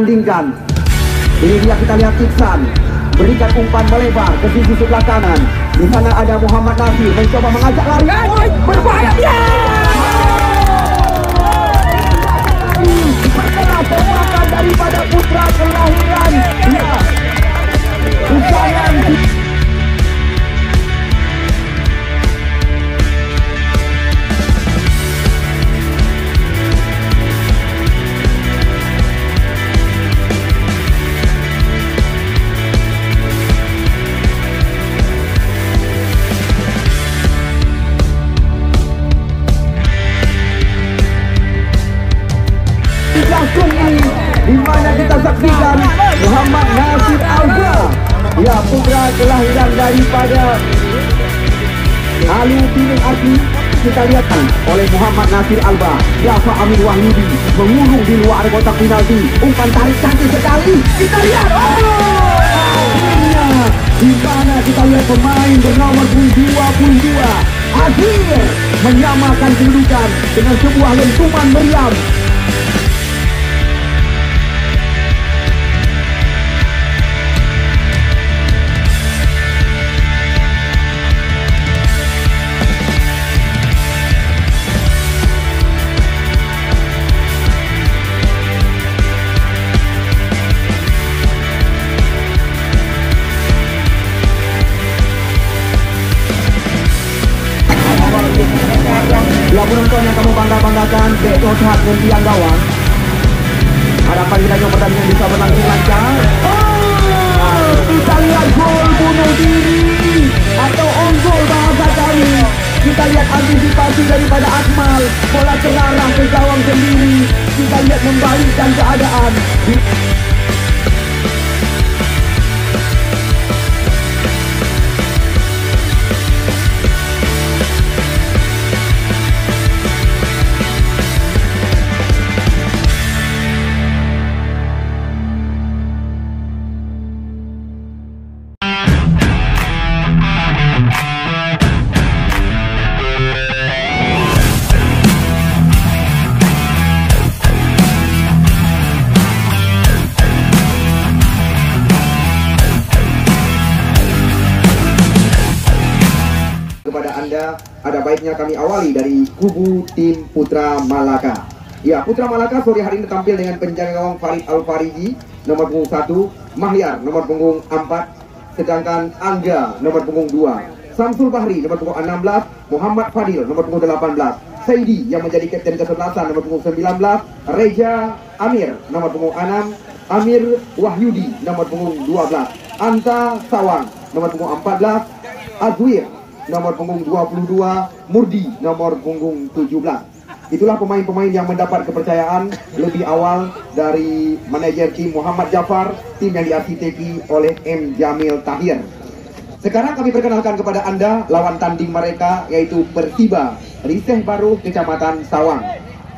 Tandingkan. Ini dia kita lihat Iksan berikan umpan melebar ke sisi sebelah kanan. Di sana ada Muhammad Nasir mencoba mengajak lari. Berbahaya dia. Berkeras tembakan daripada putra kelahiran. Ya. Usahaan. Di mana kita saksikan Muhammad Nasir Alba, ya, putra kelahiran daripada Alu Timing Arti. Kita lihat oleh Muhammad Nasir Alba, Dafa Amin Wahyudi mengurung di luar kotak penalti. Umpan tarik cantik sekali. Kita lihat, di mana kita lihat pemain bernomor 22 akhir menyamakan kedudukan dengan sebuah lentuman meriam. Bila penonton yang kamu bangga-banggakan, Beto Sehat dan tiang gawang, harapan kita yang pertandingan bisa berlangsung lancar. Kita lihat gol bunuh diri atau on goal bahasa kami. Kita lihat antisipasi daripada Akmal, bola terarah ke gawang sendiri. Kita lihat membalikkan keadaan. Ada baiknya kami awali dari kubu tim Putra Malaka. Ya, Putra Malaka sore hari ini tampil dengan penjaga gawang Farid Al-Fariji nomor punggung 1, Mahyar nomor punggung 4, sedangkan Angga nomor punggung 2, Samsul Bahri nomor punggung 16, Muhammad Fadil nomor punggung 18, Saidi yang menjadi kapten kesebelasan nomor punggung 19, Reja Amir nomor punggung 6, Amir Wahyudi nomor punggung 12, Anta Sawang nomor punggung 14, Azwir nomor punggung 22, Murdi nomor punggung 17. Itulah pemain-pemain yang mendapat kepercayaan lebih awal dari manajer tim Muhammad Jafar, tim yang diarsiteki oleh M. Jamil Tahir. Sekarang kami perkenalkan kepada Anda lawan tanding mereka, yaitu Persiba Riseh Baru Kecamatan Sawang.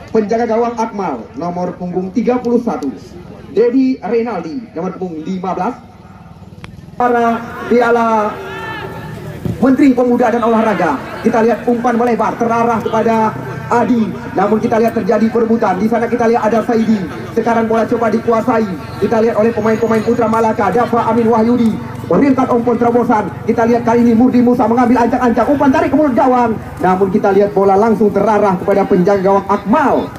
Penjaga gawang Akmal nomor punggung 31, Dedi Renaldi nomor punggung 15. Para piala Menteri Pemuda dan Olahraga, kita lihat umpan melebar terarah kepada Adi, namun kita lihat terjadi perebutan. Di sana kita lihat ada Saidi. Sekarang bola coba dikuasai. Kita lihat oleh pemain-pemain Putra Malaka, Dafa Amin Wahyudi meringkat umpan terobosan. Kita lihat kali ini Murdi Musa mengambil ancang-ancang, umpan tarik ke mulut gawang. Namun kita lihat bola langsung terarah kepada penjaga gawang Akmal.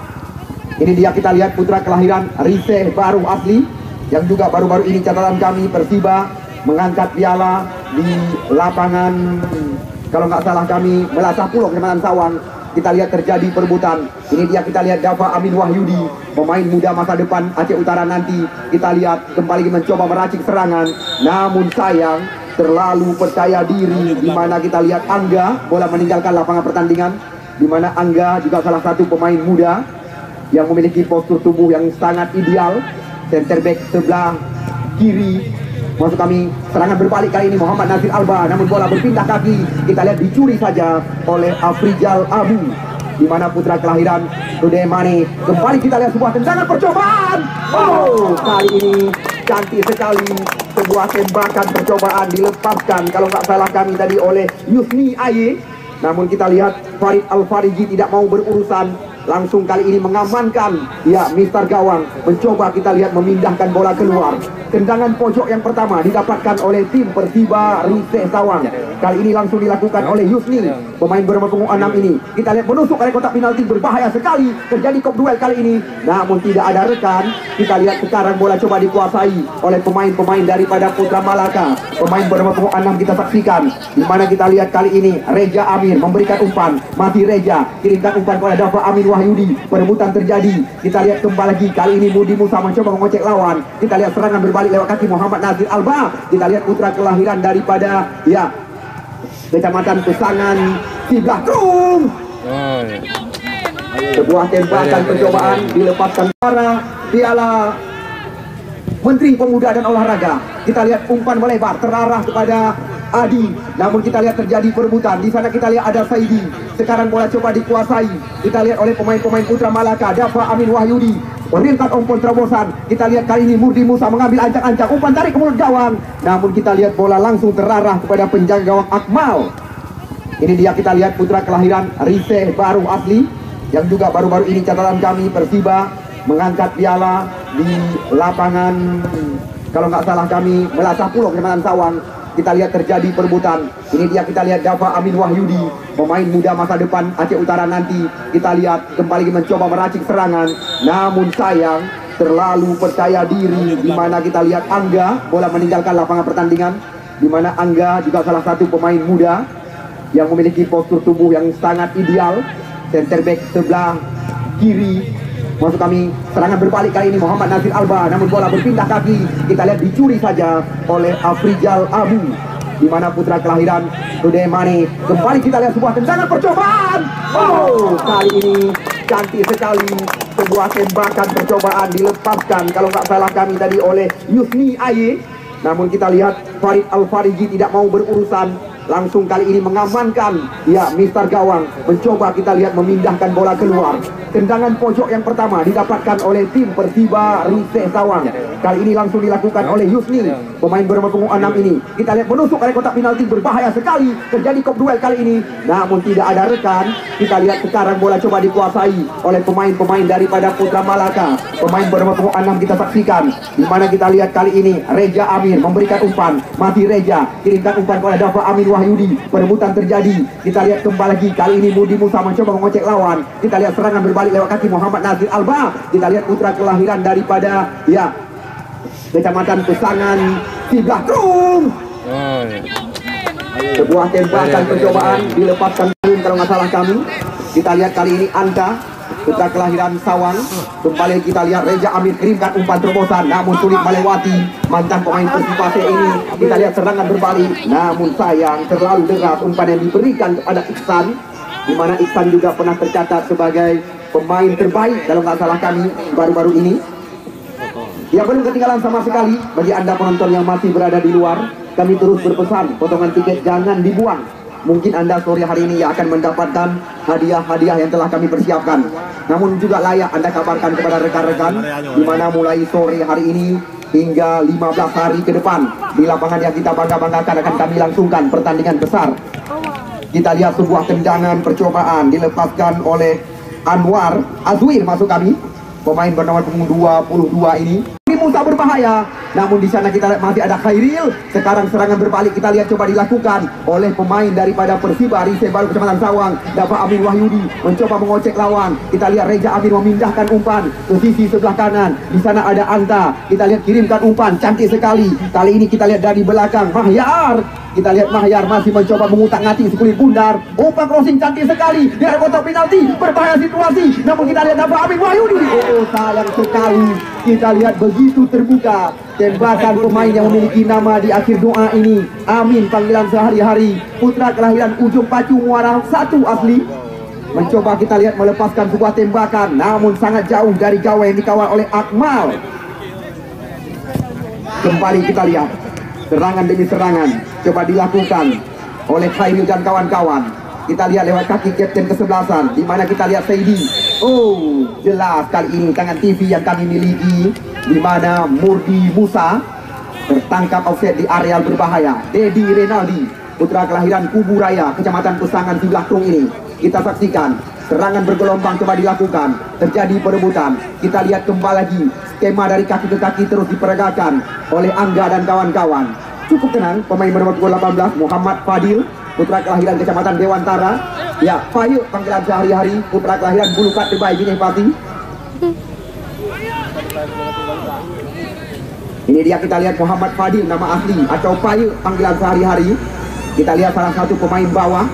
Ini dia kita lihat putra kelahiran Riseh Baru asli, yang juga baru-baru ini catatan kami Persiba mengangkat piala di lapangan, kalau nggak salah kami, Melasah Pulau, Kecamatan Sawang. Kita lihat terjadi perebutan. Ini dia kita lihat Dafa Amin Wahyudi, pemain muda masa depan Aceh Utara nanti. Kita lihat kembali mencoba meracik serangan, namun sayang terlalu percaya diri. Di mana kita lihat Angga bola meninggalkan lapangan pertandingan, di mana Angga juga salah satu pemain muda yang memiliki postur tubuh yang sangat ideal. Center back sebelah kiri. Maksud kami, serangan berbalik kali ini Muhammad Nasir Alba, namun bola berpindah kaki. Kita lihat dicuri saja oleh Afrijal Abu. Di mana putra kelahiran Sudemani. Kembali kita lihat sebuah tendangan percobaan. Oh, kali ini cantik sekali. Sebuah tembakan percobaan dilepaskan, kalau nggak salah kami tadi, oleh Yusni Aye. Namun kita lihat Farid Al-Fariji tidak mau berurusan. langsung kali ini mengamankan. Ya, Mister Gawang mencoba kita lihat memindahkan bola keluar. Tendangan pojok yang pertama didapatkan oleh tim Persiba Rise Sawang. Kali ini langsung dilakukan oleh Yusni, pemain bernomor punggung 6 ini. Kita lihat menusuk area kotak penalti, berbahaya sekali. Terjadi kop duel kali ini, namun tidak ada rekan. Kita lihat sekarang bola coba dikuasai oleh pemain-pemain daripada Putra Malaka. Pemain bernomor punggung 6 kita saksikan, di mana kita lihat kali ini Reja Amir memberikan umpan. Masih Reja kirimkan umpan kepada Dafa Amin Wahyudi. Perebutan terjadi. Kita lihat kembali lagi, kali ini Mudi Musa mencoba mengocek lawan. Kita lihat serangan berbalik lewat kaki Muhammad Nazir Alba. Kita lihat putra kelahiran daripada ya Kecamatan Pesangan Siblahtrung. Sebuah tembakan percobaan dilepaskan para piala Menteri Pemuda dan Olahraga. Kita lihat umpan melebar terarah kepada Adi, namun kita lihat terjadi perebutan. Di sana kita lihat ada Saidi. Sekarang bola coba dikuasai. Kita lihat oleh pemain-pemain Putra Malaka. Dafa Amin Wahyudi meringkat umpan terobosan. Kita lihat kali ini Murdi Musa mengambil ancang-ancang umpan tarik ke mulut gawang. Namun kita lihat bola langsung terarah kepada penjaga gawang Akmal. Ini dia kita lihat putra kelahiran Rise baru asli, yang juga baru-baru ini catatan kami Persiba mengangkat piala di lapangan, kalau nggak salah kami, Melasah Pulau, Kecamatan Sawang. Kita lihat terjadi perebutan. Ini dia kita lihat Dafa Amin Wahyudi, pemain muda masa depan Aceh Utara nanti. Kita lihat kembali mencoba meracik serangan, namun sayang terlalu percaya diri. Di mana kita lihat Angga bola meninggalkan lapangan pertandingan, di mana Angga juga salah satu pemain muda yang memiliki postur tubuh yang sangat ideal. Center back sebelah kiri. Maksud kami, serangan berbalik kali ini Muhammad Nazir Alba, namun bola berpindah kaki. Kita lihat dicuri saja oleh Afrijal Abu, di mana putra kelahiran Sudemani. Kembali kita lihat sebuah tendangan percobaan. Oh, kali ini cantik sekali. Sebuah tembakan percobaan dilepaskan, kalau nggak salah kami tadi, oleh Yusni Aye. Namun kita lihat Farid Al-Fariji tidak mau berurusan. Langsung kali ini mengamankan. Ya, Mister Gawang mencoba kita lihat memindahkan bola keluar. Tendangan pojok yang pertama didapatkan oleh tim Persiba Rise Sawang. Kali ini langsung dilakukan oleh Yusni, pemain bernomor punggung 6 ini. Kita lihat menusuk area kotak penalti, berbahaya sekali. Terjadi kop duel kali ini, namun tidak ada rekan. Kita lihat sekarang bola coba dikuasai oleh pemain-pemain daripada Putra Malaka. Pemain bernomor punggung 6 kita saksikan, di mana kita lihat kali ini Reja Amir memberikan umpan. Masih Reja kirimkan umpan kepada Dafa Amin Wahyudi. Perebutan terjadi. Kita lihat kembali lagi, kali ini Mudi Musa mencoba mengocek lawan. Kita lihat serangan berbalik lewat kaki Muhammad Nazir Alba. Kita lihat putra kelahiran daripada ya Kecamatan Pesangan Siblahtrung. Sebuah tembakan percobaan dilepaskan, kalau nggak salah kami. Kita lihat kali ini Anta, putra kelahiran Sawang. Kembali kita lihat Reja Amir kirimkan umpan terobosan, namun sulit melewati mantan pemain Persiba ini. Kita lihat serangan berbalik, namun sayang terlalu deras umpan yang diberikan kepada Iksan, di mana Iksan juga pernah tercatat sebagai pemain terbaik kalau nggak salah kami baru-baru ini. Ya, belum ketinggalan sama sekali. Bagi Anda penonton yang masih berada di luar, kami terus berpesan, potongan tiket jangan dibuang. Mungkin Anda sore hari ini akan mendapatkan hadiah-hadiah yang telah kami persiapkan. Namun juga layak Anda kabarkan kepada rekan-rekan, di mana mulai sore hari ini hingga 15 hari ke depan, di lapangan yang kita bangga-banggakan akan kami langsungkan pertandingan besar. Kita lihat sebuah tendangan percobaan dilepaskan oleh Anwar Azwir, masuk kami, pemain bernomor punggung 22 ini. Ini Musa berbahaya, namun di sana kita lihat masih ada Khairil. Sekarang serangan berbalik kita lihat coba dilakukan oleh pemain daripada Persiba Rise baru Kecamatan Sawang. Dafa Amin Wahyudi mencoba mengocek lawan. Kita lihat Reja Amir memindahkan umpan ke sisi sebelah kanan. Di sana ada Anta. Kita lihat kirimkan umpan cantik sekali. Kali ini kita lihat dari belakang Mahyar. Kita lihat Mahyar masih mencoba mengutak-ngatik sekulit bundar. Umpan crossing cantik sekali di area kotak penalti, berbahaya situasi. Namun kita lihat Dafa Amin Wahyudi. Oh, sayang sekali. Kita lihat begitu terbuka tembakan pemain yang memiliki nama di akhir doa ini. Amin, panggilan sehari-hari. Putra kelahiran Ujung Pacu Muara 1 asli. Mencoba kita lihat melepaskan sebuah tembakan, namun sangat jauh dari gawai yang dikawal oleh Akmal. Kembali kita lihat serangan demi serangan coba dilakukan oleh Khairil dan kawan-kawan. Kita lihat lewat kaki kapten kesebelasan, di mana kita lihat Saidi. Oh, jelas kali ini tangan TV yang kami miliki, di mana Murdi Musa tertangkap offset di areal berbahaya. Dedi Renaldi, putra kelahiran Kubu Raya, Kecamatan Pesangan Siblahtrung ini. Kita saksikan Serangan bergelombang coba dilakukan. Terjadi perebutan. Kita lihat kembali lagi. Skema dari kaki ke kaki terus diperagakan oleh Angga dan kawan-kawan. Cukup tenang. Pemain nomor 18 Muhammad Fadil, putra kelahiran Kecamatan Dewantara. Ya, Payu panggilan sehari-hari, putra kelahiran Bulukat Debai Bineh Pati. Ini dia, kita lihat Muhammad Fadil nama asli atau Payu panggilan sehari-hari. Kita lihat salah satu pemain bawah,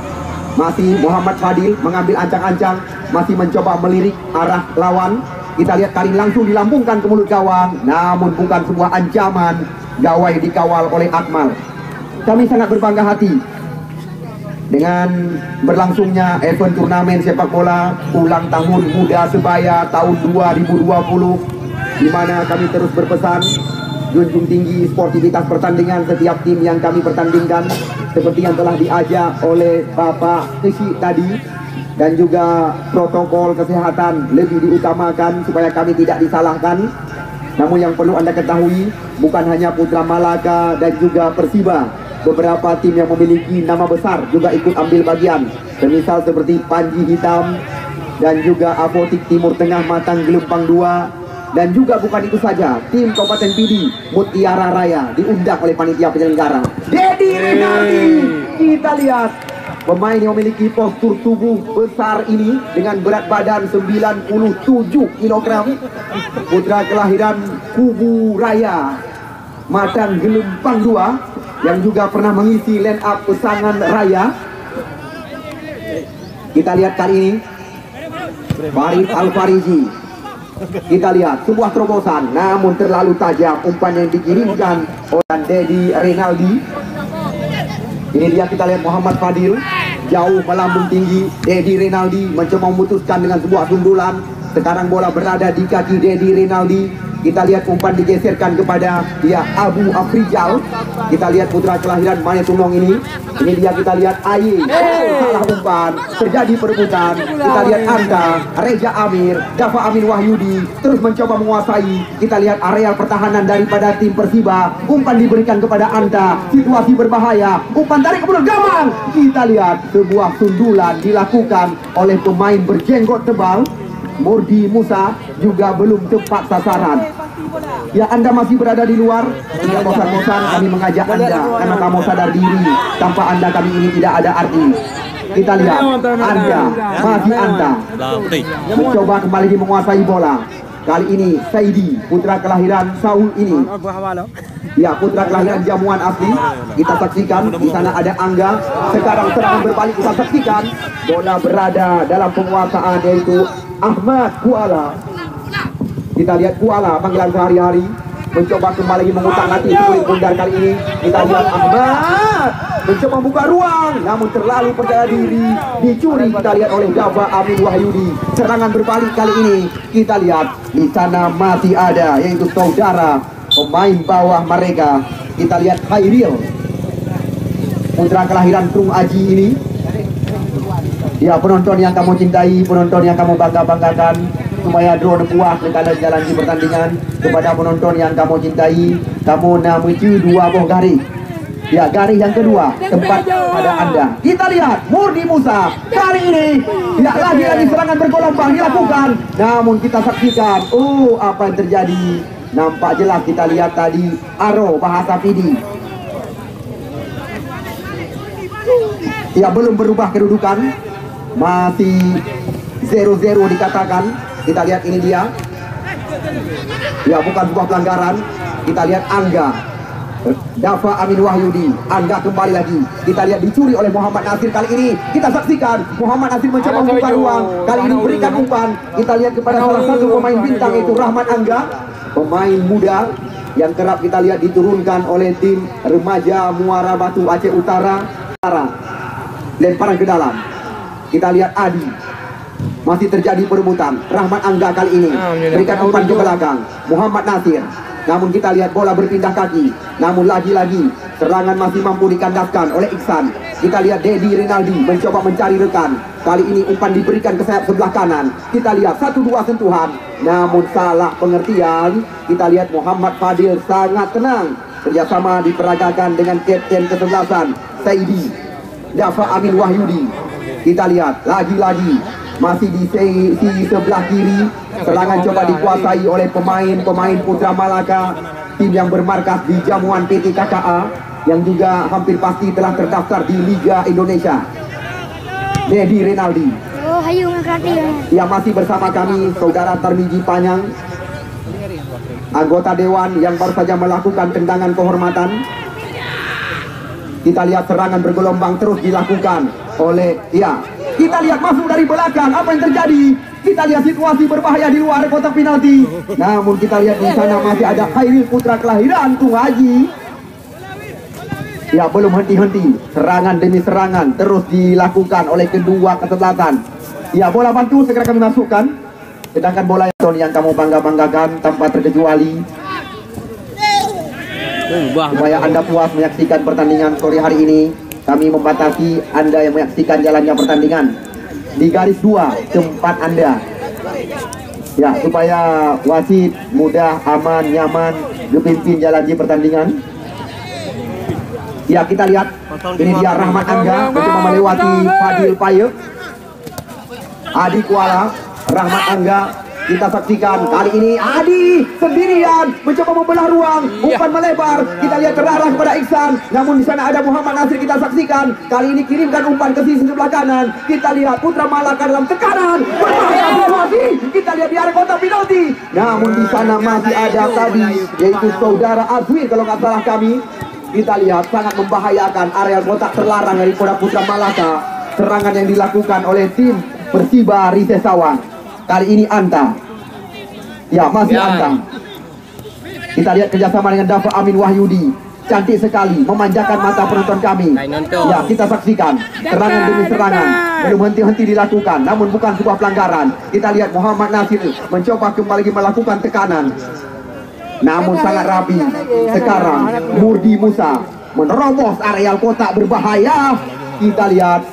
masih Muhammad Fadil mengambil ancang-ancang, masih mencoba melirik arah lawan. Kita lihat kali langsung dilambungkan ke mulut gawang, namun bukan sebuah ancaman. Gawai dikawal oleh Akmal. Kami sangat berbangga hati dengan berlangsungnya event turnamen sepak bola ulang tahun Muda Sebaya tahun 2020, di mana kami terus berpesan junjung tinggi sportivitas pertandingan setiap tim yang kami pertandingkan, seperti yang telah diajak oleh Bapak Kesi tadi, dan juga protokol kesehatan lebih diutamakan supaya kami tidak disalahkan. Namun yang perlu Anda ketahui, bukan hanya Putra Malaka dan juga Persiba, beberapa tim yang memiliki nama besar juga ikut ambil bagian, semisal seperti Panji Hitam dan juga Apotik Timur Tengah Matang Gelempang 2. Dan juga bukan itu saja, tim Kabupaten Pidi Mutiara Raya diundang oleh panitia penyelenggara. Dedi Renaldi, kita lihat pemain yang memiliki postur tubuh besar ini dengan berat badan 97 kg, putra kelahiran Kubu Raya Matang Gelempang 2, yang juga pernah mengisi line up Pesangan Raya. Kita lihat kali ini Farid Al-Farizi. Kita lihat sebuah terobosan, namun terlalu tajam umpan yang dikirimkan oleh Dedi Renaldi. Ini dia, kita lihat Muhammad Fadil jauh melambung tinggi. Dedi Renaldi mencoba memutuskan dengan sebuah sundulan. Sekarang bola berada di kaki Dedi Renaldi. Kita lihat umpan digeserkan kepada dia Abu Afrijal. Kita lihat putra kelahiran Mane Tunong ini. Ini dia, kita lihat Ayi. Salah umpan, terjadi perebutan. Kita lihat Anda, Reza Amir, Dafa Amin Wahyudi terus mencoba menguasai. Kita lihat areal pertahanan daripada tim Persiba. Umpan diberikan kepada Anda, situasi berbahaya. Umpan tarik kemudian gawang. Kita lihat sebuah sundulan dilakukan oleh pemain berjenggot tebal Murdi Musa, juga belum tepat sasaran. Ya, Anda masih berada di luar, tidak bosan-bosan kami mengajak Anda, karena kamu sadar diri, tanpa Anda kami ini tidak ada arti. Kita lihat Anda, masih Anda mencoba kembali menguasai bola. Kali ini Saidi, putra kelahiran Saul ini, ya, putra kelahiran Jamuan asli. Kita saksikan di sana ada Angga. Sekarang serangan berbalik, kita saksikan bola berada dalam penguasaan yaitu Ahmad Kuala. Kita lihat Kuala panggilan sehari-hari mencoba kembali mengutak-atik kulit bundar. Kali ini kita lihat Ahmad mencoba membuka ruang, namun terlalu percaya diri, dicuri. Kita lihat oleh Dafa Amin Wahyudi. Serangan berbalik kali ini, kita lihat di sana masih ada yaitu saudara pemain bawah mereka. Kita lihat Khairil, putra kelahiran Trung Aji ini. Ya, penonton yang kamu cintai, penonton yang kamu bangga-banggakan, supaya drone puas dengan jalan di pertandingan. Kepada penonton yang kamu cintai, kamu namuju 2 buah garis. Ya, garis yang kedua tempat pada Anda. Kita lihat Murdi Musa kali ini, tidak lagi serangan bergelombang dilakukan, namun kita saksikan apa yang terjadi. Nampak jelas, kita lihat tadi Aro bahasa Pidi. Ya, belum berubah kedudukan, masih 0-0 dikatakan. Kita lihat ini dia, ya, bukan sebuah pelanggaran. Kita lihat Angga, Dafa Amin Wahyudi. Angga kembali lagi, kita lihat dicuri oleh Muhammad Nasir. Kali ini kita saksikan Muhammad Nasir mencoba membuka ruang. Kali ini berikan umpan. Kita lihat kepada salah satu pemain bintang, itu Rahmat Angga, pemain muda yang kerap kita lihat diturunkan oleh tim remaja Muara Batu Aceh Utara. Lemparan ke dalam. Kita lihat Adi, masih terjadi perebutan. Rahmat Angga kali ini berikan umpan ke belakang Muhammad Nasir, namun kita lihat bola berpindah kaki. Namun lagi-lagi serangan masih mampu dikandaskan oleh Iksan. Kita lihat Dedi Renaldi mencoba mencari rekan. Kali ini umpan diberikan ke sayap sebelah kanan. Kita lihat 1-2 sentuhan, namun salah pengertian. Kita lihat Muhammad Fadil sangat tenang. Kerjasama diperagakan dengan kapten kesebelasan Saidi, Dafa Amin Wahyudi. Kita lihat lagi-lagi masih di sisi sebelah kiri. Serangan coba dikuasai oleh pemain Putra Malaka, tim yang bermarkas di jamuan PT KKA, yang juga hampir pasti telah terdaftar di Liga Indonesia. Dedi Renaldi. Oh, hayu yang masih bersama kami, Saudara Tarmiji Panyang, anggota Dewan yang baru saja melakukan tendangan kehormatan. Kita lihat serangan bergelombang terus dilakukan oleh, ya, kita lihat masuk dari belakang. Apa yang terjadi? Kita lihat situasi berbahaya di luar kotak penalti. Namun kita lihat di sana masih ada Khairil putra kelahiran Tung Haji. Ya, belum henti-henti. Serangan demi serangan terus dilakukan oleh kedua kesebelasan. Ya, bola bantu segera kami masukkan. Sedangkan bola yang kamu bangga-banggakan tanpa terkecuali. Supaya Anda puas menyaksikan pertandingan sore hari ini, kami membatasi Anda yang menyaksikan jalannya pertandingan di garis 2 tempat Anda. Ya, supaya wasit mudah, aman, nyaman dipimpin jalan di pertandingan. Ya, kita lihat ini dia Rahmat Angga mencoba melewati Fadil Payek. Adi Kuala, Rahmat Angga. Kita saksikan kali ini Adi sendirian mencoba membelah ruang, umpan melebar. Kita lihat terarah kepada Iksan, namun di sana ada Muhammad Nasir. Kita saksikan kali ini kirimkan umpan ke sisi sebelah kanan. Kita lihat Putra Malaka dalam tekanan, berbahaya situasi. Kita lihat di area kotak penalti, namun di sana masih ada tadi yaitu Saudara Azwin kalau nggak salah kami. Kita lihat sangat membahayakan area kotak terlarang dari Putra Malaka. Serangan yang dilakukan oleh tim Persiba Risesawan. Kali ini Anta. Ya, masih Anta. Kita lihat kerjasama dengan Dafa Amin Wahyudi. Cantik sekali, memanjakan mata penonton kami. Ya, kita saksikan serangan demi serangan, belum henti-henti dilakukan, namun bukan sebuah pelanggaran. Kita lihat Muhammad Nasir mencoba kembali melakukan tekanan, namun sangat rapi. Sekarang Murdi Musa menerobos areal kotak berbahaya. Kita lihat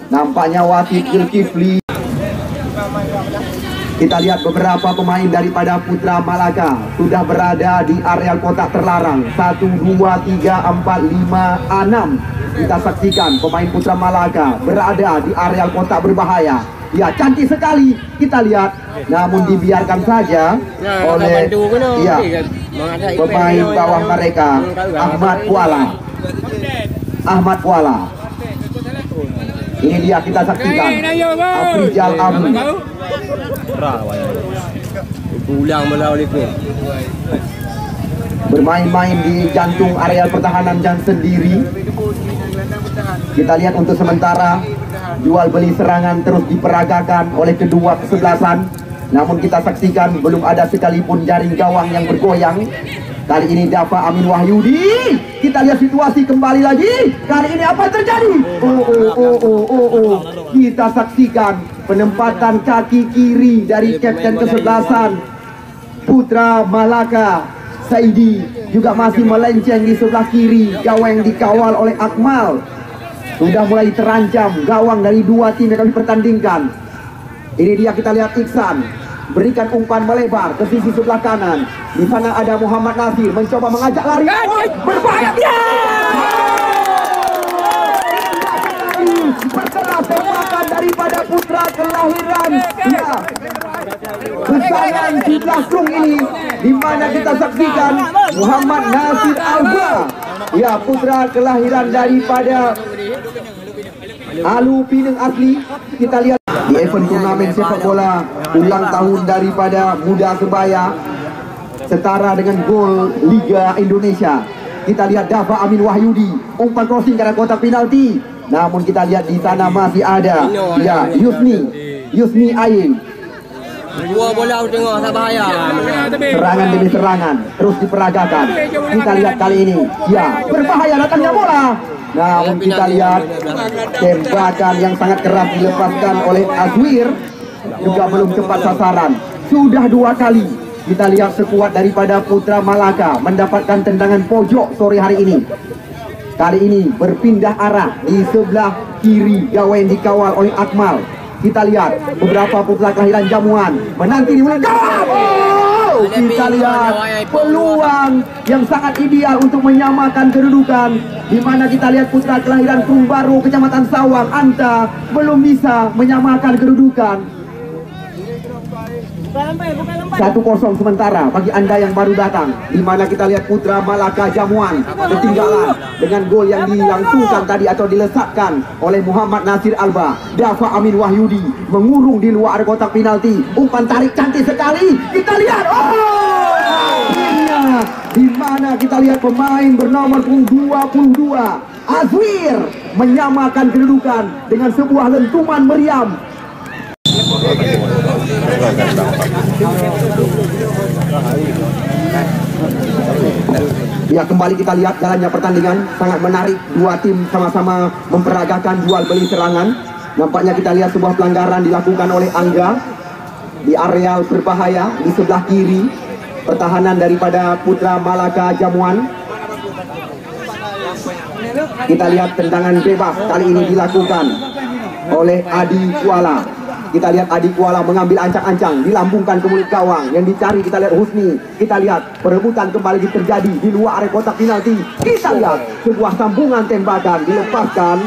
nampaknya wasit Zulkifli. Kita lihat beberapa pemain daripada Putra Malaka sudah berada di areal kotak terlarang. 1, 2, 3, 4, 5, 6. Kita saksikan pemain Putra Malaka berada di areal kotak berbahaya. Ya, cantik sekali. Kita lihat, namun dibiarkan saja oleh pemain bawah mereka, Ahmad Kuala. Ini dia kita saksikan Afrizal Abu bermain-main di jantung areal pertahanan dan sendiri. Kita lihat untuk sementara jual beli serangan terus diperagakan oleh kedua kesebelasan. Namun kita saksikan belum ada sekalipun jaring gawang yang bergoyang. Kali ini Dafa Amin Wahyudi. Kita lihat situasi kembali lagi. Kali ini apa yang terjadi? Kita saksikan penempatan kaki kiri dari kapten kesebelasan Putra Malaka, Saidi, juga masih melenceng di sebelah kiri. Gawang dikawal oleh Akmal. Sudah mulai terancam gawang dari dua tim yang kami pertandingkan. Ini dia, kita lihat Iksan berikan umpan melebar ke sisi sebelah kanan. Di sana ada Muhammad Nasir mencoba mengajak lari. Berbahaya dia. Berserah tembakan daripada putra kelahiran. Ya, kesayangan di belakang ini, di mana kita saksikan Muhammad Nasir Alba. Ya, putra kelahiran daripada Alu Pinang asli. Kita lihat di event turnamen sepak bola ulang tahun daripada Muda Sebaya setara dengan gol Liga Indonesia. Kita lihat Dafa Amin Wahyudi umpan crossing ke arah kotak penalti. Namun kita lihat di sana masih ada ya Yusni Ain. Dua bola tengok tak bahaya. Serangan demi serangan terus diperagakan. Kita lihat kali ini ya berbahaya datangnya bola. Namun kita lihat tembakan yang sangat keras dilepaskan oleh Azwir juga belum tepat sasaran. Sudah dua kali kita lihat sekuat daripada Putra Malaka mendapatkan tendangan pojok sore hari ini. Kali ini berpindah arah di sebelah kiri gawang dikawal oleh Akmal. Kita lihat beberapa putra kelahiran Jamuan menanti di mulai gawang. kita lihat peluang yang sangat ideal untuk menyamakan kedudukan, di mana kita lihat putra kelahiran Tung Baru, Kecamatan Sawang, Anta belum bisa menyamakan kedudukan. 1-0 sementara bagi Anda yang baru datang, di mana kita lihat Putra Malaka Jamuan ketinggalan dengan gol yang dilangsungkan tadi atau dilesatkan oleh Muhammad Nasir Alba. Dafa Amin Wahyudi mengurung di luar kotak penalti. Umpan tarik cantik sekali. Kita lihat, akhirnya di mana kita lihat pemain bernomor 22 Azwir menyamakan kedudukan dengan sebuah lentuman meriam. Ya, kembali kita lihat jalannya pertandingan sangat menarik. Dua tim sama-sama memperagakan jual beli serangan. Nampaknya kita lihat sebuah pelanggaran dilakukan oleh Angga di areal berbahaya di sebelah kiri pertahanan daripada Putra Malaka Jamuan. Kita lihat tendangan bebas kali ini dilakukan oleh Adi Kuala. Kita lihat Adi Kuala mengambil ancang-ancang, dilambungkan ke mulut gawang. Yang dicari kita lihat Husni. Kita lihat perebutan kembali terjadi di luar area kotak penalti. Kita lihat sebuah sambungan tembakan dilepaskan.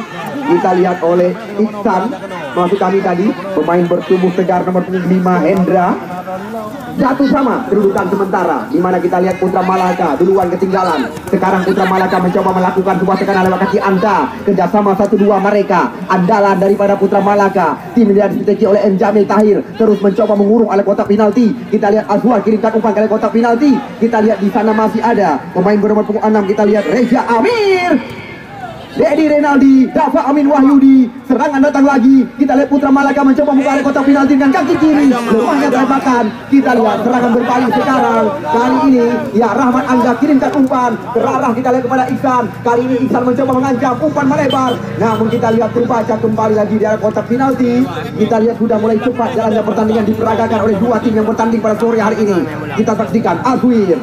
Kita lihat oleh Iksan, maksud kami tadi, pemain bertubuh tegar nomor 5 Hendra. Jatuh sama kedudukan sementara, di mana kita lihat Putra Malaka duluan ketinggalan. Sekarang Putra Malaka mencoba melakukan sebuah tekanan lewat kaki Anta. Kerjasama 1-2 mereka, andalan daripada Putra Malaka. Tim yang diseteki oleh M. Jamil Tahir terus mencoba mengurung area kotak penalti. Kita lihat Azwar kirimkan umpan ke area kotak penalti. Kita lihat di sana masih ada pemain bernomor 6. Kita lihat Reza Amir, Dedi Renaldi, Dafa Amin Wahyudi. Serangan datang lagi. Kita lihat Putra Malaka mencoba membuka area kotak penalti dengan kaki kiri. Lemahnya tembakan. Kita lihat serangan berbalik sekarang. Kali ini ya Rahmat Angga kirimkan umpan terarah kita lihat kepada Iksan. Kali ini Iksan mencoba mengancam, umpan melebar. Namun kita lihat terbaca kembali lagi di area kotak penalti. Kita lihat sudah mulai cepat jalannya pertandingan diperagakan oleh dua tim yang bertanding pada sore hari ini. Kita saksikan Azwir.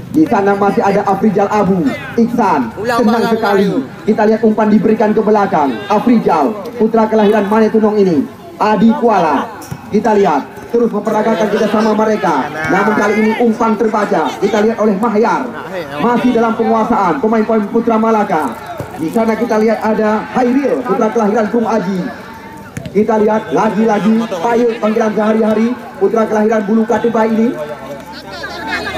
Di sana masih ada Afrijal Abu. Iksan tenang sekali. Kita lihat umpan diberikan ke belakang. Afrijal, putra kelahiran Mane Tunong ini. Adi Kuala. Kita lihat terus memperagakan kerjasama mereka. Namun kali ini umpan terbaca. Kita lihat oleh Mahyar. Masih dalam penguasaan pemain-pemain Putra Malaka. Di sana kita lihat ada Hairil, putra kelahiran Tung Aji. Kita lihat lagi-lagi payung panggilan sehari-hari putra kelahiran Bulu Katubai ini.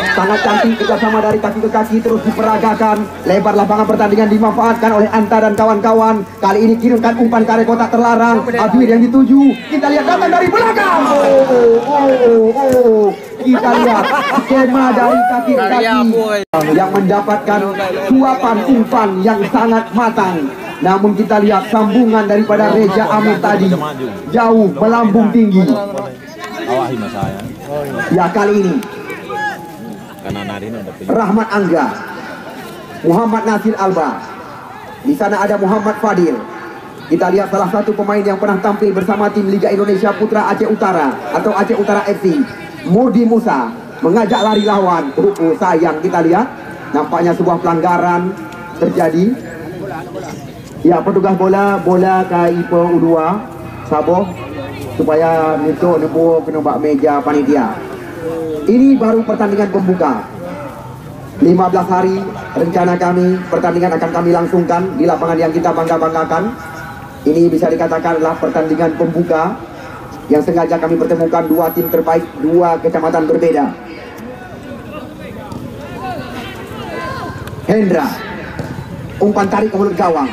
Sangat cantik kerjasama dari kaki ke kaki terus diperagakan. Lebar lapangan pertandingan dimanfaatkan oleh Anta dan kawan-kawan. Kali ini kirimkan umpan ke area kotak terlarang. Azwir yang dituju. Kita lihat datang dari belakang. Kita lihat skema dari kaki ke kaki yang mendapatkan suapan umpan yang sangat matang. Namun kita lihat sambungan daripada Reza Amir tadi jauh melambung tinggi. Ya, kali ini Rahmat Angga, Muhammad Nasir Alba. Di sana ada Muhammad Fadil. Kita lihat salah satu pemain yang pernah tampil bersama tim Liga Indonesia Putra Aceh Utara atau Aceh Utara FC, Murdi Musa, mengajak lari lawan. Sayang, kita lihat nampaknya sebuah pelanggaran terjadi. Ya, petugas bola ke Ipo U2 Saboh supaya nembok kena bak meja panitia. Ini baru pertandingan pembuka. 15 hari rencana kami, pertandingan akan kami langsungkan di lapangan yang kita bangga-banggakan. Ini bisa dikatakan adalah pertandingan pembuka yang sengaja kami pertemukan dua tim terbaik, dua kecamatan berbeda. Hendra, umpan tarik ke mulut gawang.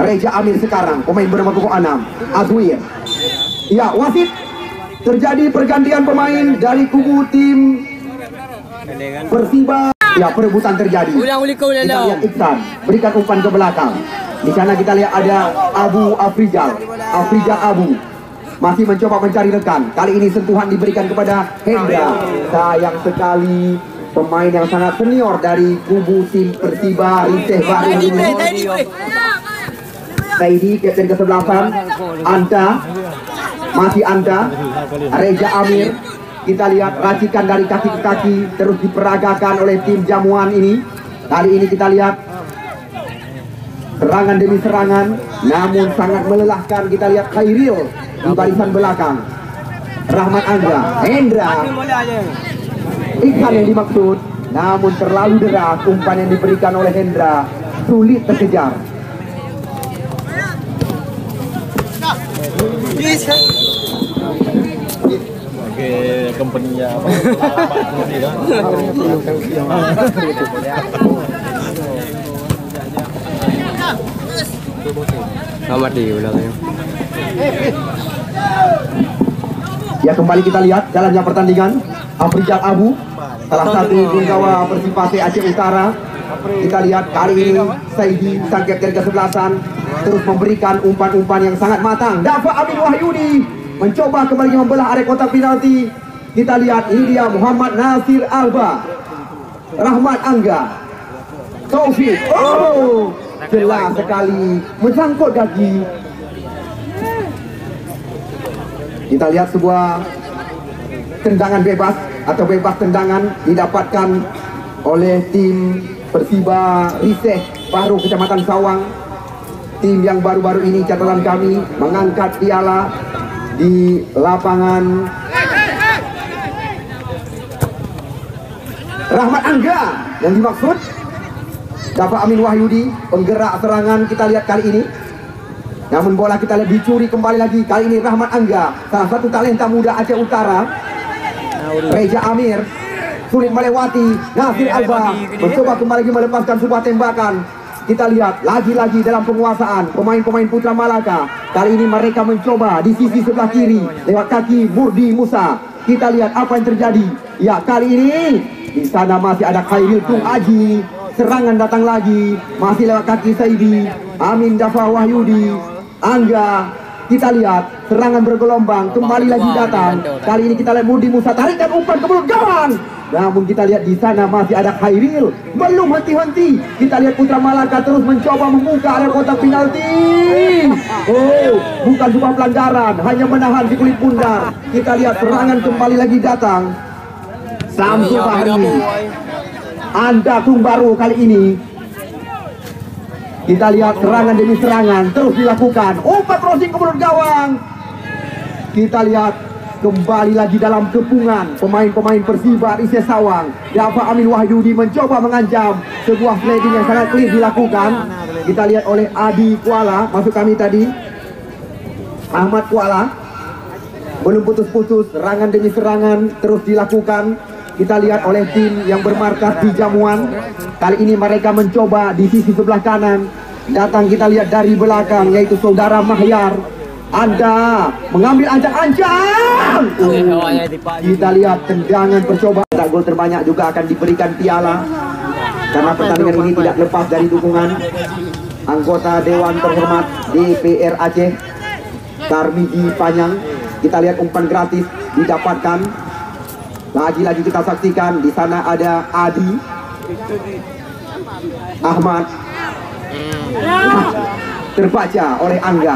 Reza Amir sekarang, pemain bernomor 6. Azwir. Ya, wasit. Terjadi pergantian pemain dari kubu tim Persiba. Ya, perebutan terjadi. Kita lihat Iksan berikan umpan ke belakang. Di sana kita lihat ada Abu Afrijal Abu masih mencoba mencari rekan. Kali ini sentuhan diberikan kepada Hendra. Sayang sekali pemain yang sangat senior dari kubu tim Persiba Riseh Baru ini. Saidi, kapten ke-11. Anta, masih Anta. Reza Amir. Kita lihat racikan dari kaki ke kaki terus diperagakan oleh tim Jamuan ini. Kali ini kita lihat serangan demi serangan, namun sangat melelahkan. Kita lihat Khairil di barisan belakang. Rahmat Angga, Hendra. ikan yang dimaksud, namun terlalu deras. Umpan yang diberikan oleh Hendra sulit terkejar. Oke, company-nya Selamat di belakangnya. Ya, kembali kita lihat jalannya pertandingan. Afrizal Abu, salah satu penggawa Persipase Aceh Utara. Kita lihat kali ini Saidi sang kapten kesebelasan terus memberikan umpan-umpan yang sangat matang. Dafa Amin Wahyudi mencoba kembali membelah area kotak penalti. Kita lihat ini dia Muhammad Nasir Alba, Rahmat Angga, Taufik. Oh, jelas sekali mencangkut kaki. Kita lihat sebuah tendangan bebas atau bebas tendangan didapatkan oleh tim Persiba Riseh Baru Kecamatan Sawang. Tim yang baru-baru ini catatan kami mengangkat piala di lapangan Rahmat Angga yang dimaksud. Dapat Amin Wahyudi penggerak serangan kita lihat kali ini. Namun bola kita lihat dicuri kembali lagi. Kali ini Rahmat Angga, salah satu talenta muda Aceh Utara. Reja Amir sulit melewati. Nasir Alba mencoba kembali lagi melepaskan sebuah tembakan. Kita lihat lagi-lagi dalam penguasaan pemain-pemain Putra Malaka. Kali ini mereka mencoba di sisi sebelah kiri lewat kaki Murdi Musa. Kita lihat apa yang terjadi. Ya, kali ini di sana masih ada Khairil Tung Aji. Serangan datang lagi, masih lewat kaki Saidi, Amin Dafa Wahyudi, Angga. Kita lihat serangan bergelombang kembali lagi datang. Kali ini kita lihat Murdi Musa tarik dan umpan ke mulut gawang. Namun kita lihat di sana masih ada Khairil, belum henti-henti. Kita lihat Putra Malaka terus mencoba membuka area kotak penalti. Oh, bukan sebuah pelanggaran, hanya menahan si kulit bundar. Kita lihat serangan kembali lagi datang. Samsul Fahri, Anda tung baru kali ini. Kita lihat serangan demi serangan terus dilakukan. Umpan crossing ke mulut gawang. Kita lihat kembali lagi dalam kepungan pemain-pemain Persiba Riseh Sawang. Dafa Amin Wahyudi mencoba mengancam. Sebuah sliding yang sangat clear dilakukan. Kita lihat oleh Adi Kuala, masuk kami tadi. Ahmad Kuala. Belum putus-putus, serangan demi serangan terus dilakukan. Kita lihat oleh tim yang bermarkas di Jamuan. Kali ini mereka mencoba di sisi sebelah kanan. Datang kita lihat dari belakang, yaitu saudara Mahyar. Anda mengambil ancang-ancang. Kita lihat tendangan percobaan. Gol terbanyak juga akan diberikan piala. Karena pertandingan ini tidak lepas dari dukungan anggota Dewan Terhormat DPR Aceh, Tarmiji Panyang. Kita lihat umpan gratis didapatkan. Lagi-lagi kita saksikan di sana ada Adi Ahmad. Terbaca oleh Angga.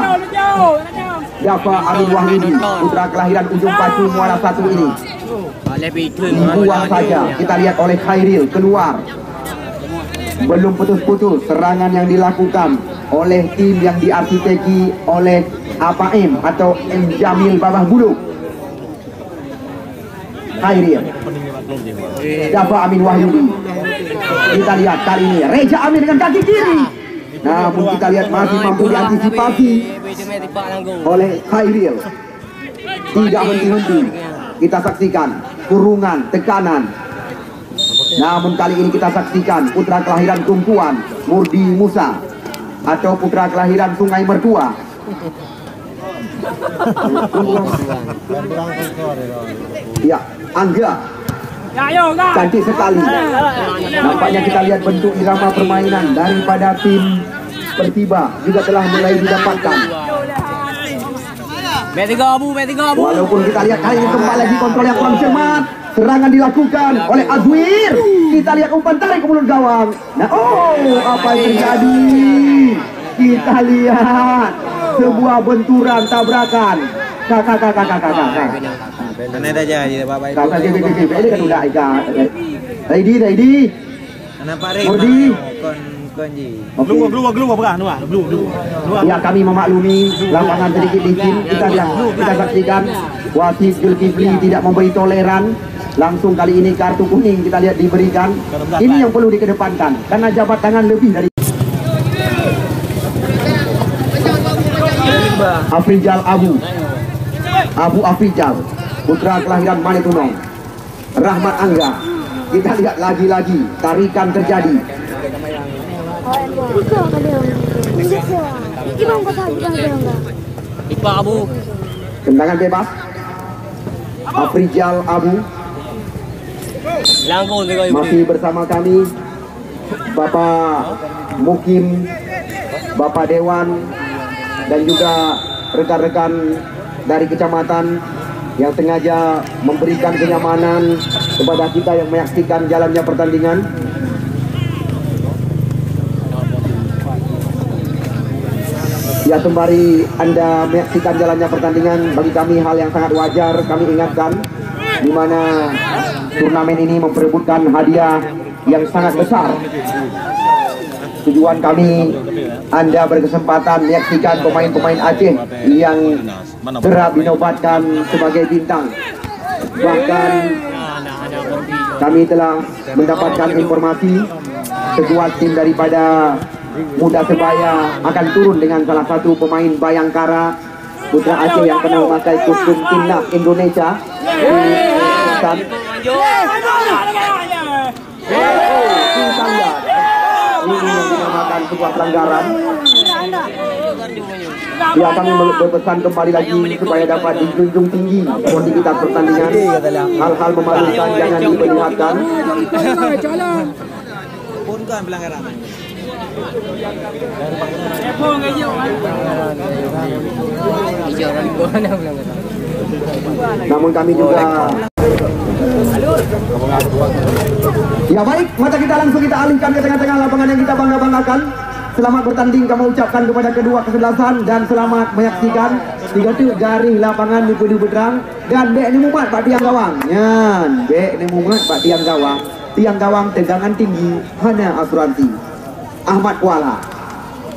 Dafa Amin Wahyudi, putra kelahiran Ujung Pacu Muara 1 ini. Dibuang saja. Kita lihat oleh Khairil keluar. Belum putus-putus serangan yang dilakukan oleh tim yang diarsiteki oleh APM atau M Jamil Babah Bulu. Khairil, Dafa Amin Wahyudi. Kita lihat kali ini Reja Amir dengan kaki kiri. Namun kita lihat masih mampu diantisipasi oleh Khairil. Tidak henti-henti. Kita saksikan kurungan, tekanan. Namun kali ini kita saksikan putra kelahiran Tumpuan Murdi Musa atau putra kelahiran Sungai Mertua. Ya, Angga cantik sekali. Nampaknya kita lihat bentuk irama permainan daripada tim Persiba juga telah mulai didapatkan. Walaupun kita lihat kali ini kembali lagi kontrol yang kurang cermat. Serangan dilakukan oleh Azwir. Kita lihat umpan tarik ke mulut gawang. Nah, oh, apa yang terjadi? Kita lihat sebuah benturan tabrakan. Kakak. Karena ada jadi bapak itu. Kakak ini kan udah ikat. Ready. Murdi. Keluar berah, Ya, kami memaklumi lapangan sedikit licin. Kita saksikan wasit Zulkifli tidak memberi toleran Langsung kali ini kartu kuning kita lihat diberikan. Ini yang perlu dikedepankan karena jabat tangan lebih dari Afrijal Abu Afrijal, putra kelahiran Manitunong. Rahmat Angga. Kita lihat lagi-lagi tarikan terjadi. Tendangan bebas. Afrijal Abu. Masih bersama kami Bapak Mukim, Bapak Dewan, dan juga rekan-rekan dari kecamatan yang sengaja memberikan kenyamanan kepada kita yang menyaksikan jalannya pertandingan. Ya, sembari Anda menyaksikan jalannya pertandingan, bagi kami hal yang sangat wajar kami ingatkan, di mana turnamen ini memperebutkan hadiah yang sangat besar. Tujuan kami Anda berkesempatan menyaksikan pemain-pemain Aceh yang kerap dinobatkan sebagai bintang. Bahkan kami telah mendapatkan informasi sebuah tim daripada Muda Sebaya akan turun dengan salah satu pemain Bayangkara putra Aceh yang pernah memakai kostum timnas Indonesia di Pakistan. Ini yang dinamakan sebuah pelanggaran. Ya, kami berpesan kembali lagi supaya dapat dijunjung tinggi sportivitas pertandingan. Hal-hal memalukan jangan diperlihatkan. Bukan pelanggaran. Namun kami juga ya baik, mata kita langsung kita alihkan ke tengah-tengah lapangan yang kita bangga-banggakan. Selamat bertanding kami ucapkan kepada kedua kesebelasan dan selamat menyaksikan 3 garis lapangan di Pudu Bedrang dan bek ni mumat pak tiang gawang. Nyan, bek ni mumat pak tiang gawang. Tiang gawang tegangan tinggi Hana Asuransi. Ahmad Kuala.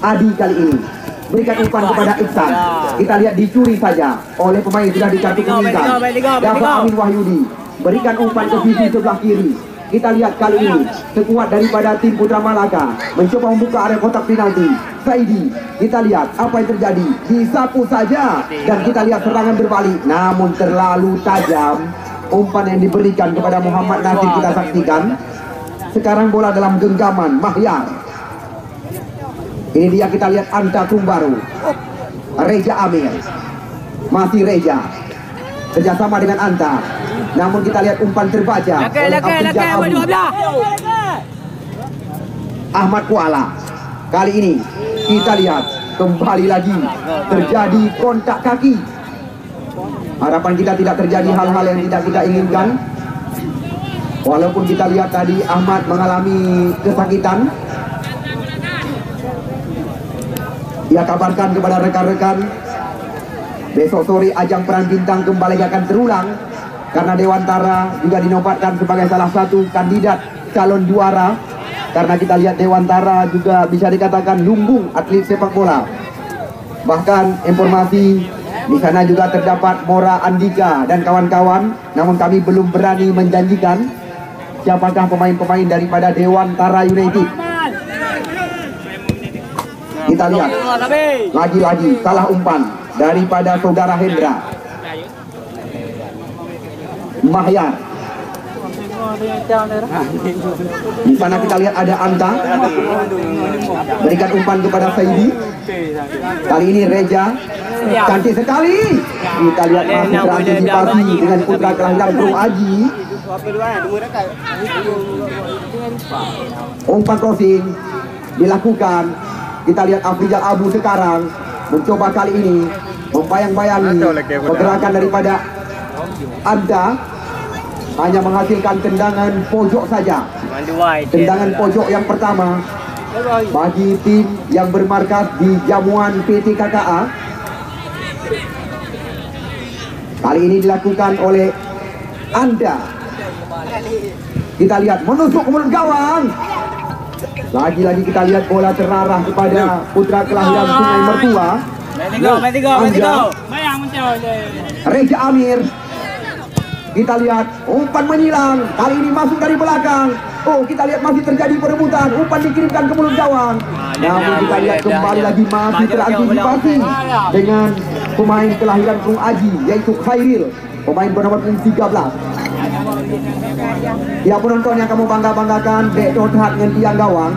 Adi kali ini berikan umpan kepada Iksan. Kita lihat dicuri saja oleh pemain sudah dikartu kuningkan. Dapat Amin Wahyudi berikan umpan ke sisi sebelah kiri. Kita lihat kali ini sekuat daripada tim Putra Malaka mencoba membuka area kotak penalti. Saidi, kita lihat apa yang terjadi. Disapu saja dan kita lihat serangan berbalik, namun terlalu tajam umpan yang diberikan kepada Muhammad Nasir. Kita saksikan sekarang bola dalam genggaman Mahyar. Ini dia, kita lihat Anta Kumbaru, Reja Amir, masih Reja kerjasama dengan Anta. Namun kita lihat umpan terbaca Ahmad Kuala. Kali ini kita lihat kembali lagi terjadi kontak kaki. Harapan kita tidak terjadi hal-hal yang tidak kita inginkan. Walaupun kita lihat tadi Ahmad mengalami kesakitan. Ia kabarkan kepada rekan-rekan besok sore ajang Perang Bintang kembali akan terulang, karena Dewantara juga dinobatkan sebagai salah satu kandidat calon juara. Karena kita lihat Dewantara juga bisa dikatakan lumbung atlet sepak bola. Bahkan informasi di sana juga terdapat Mora Andika dan kawan-kawan. Namun kami belum berani menjanjikan siapakah pemain-pemain daripada Dewantara United. Kita lihat lagi-lagi salah umpan daripada saudara Hendra. Mahyar. Di sana kita lihat ada Anta berikan umpan kepada Saidi. Kali ini Reja, cantik sekali. Kita lihat masih berantisipasi dengan putra kelahiran Bro Aji. Umpan crossing dilakukan. Kita lihat Afrijal Abu sekarang mencoba kali ini membayang-bayangi pergerakan daripada Anta. Hanya menghasilkan tendangan pojok saja. Tendangan pojok yang pertama bagi tim yang bermarkas di jamuan PT KKA. Kali ini dilakukan oleh Anda. Kita lihat menusuk ke mulut gawang. Lagi-lagi kita lihat bola terarah kepada putra kelahiran Sungai Mertua. Anda, Reja Amir. Kita lihat umpan menyilang. Kali ini masuk dari belakang. Oh, kita lihat masih terjadi perebutan. Umpan dikirimkan ke mulut gawang. Namun kita lihat kembali lagi masih terantisipasi dengan pemain kelahiran Kung Aji, yaitu Khairil, pemain bernomor 13. Ya, penonton yang kamu bangga-banggakan, Dek Dothat dengan tiang gawang.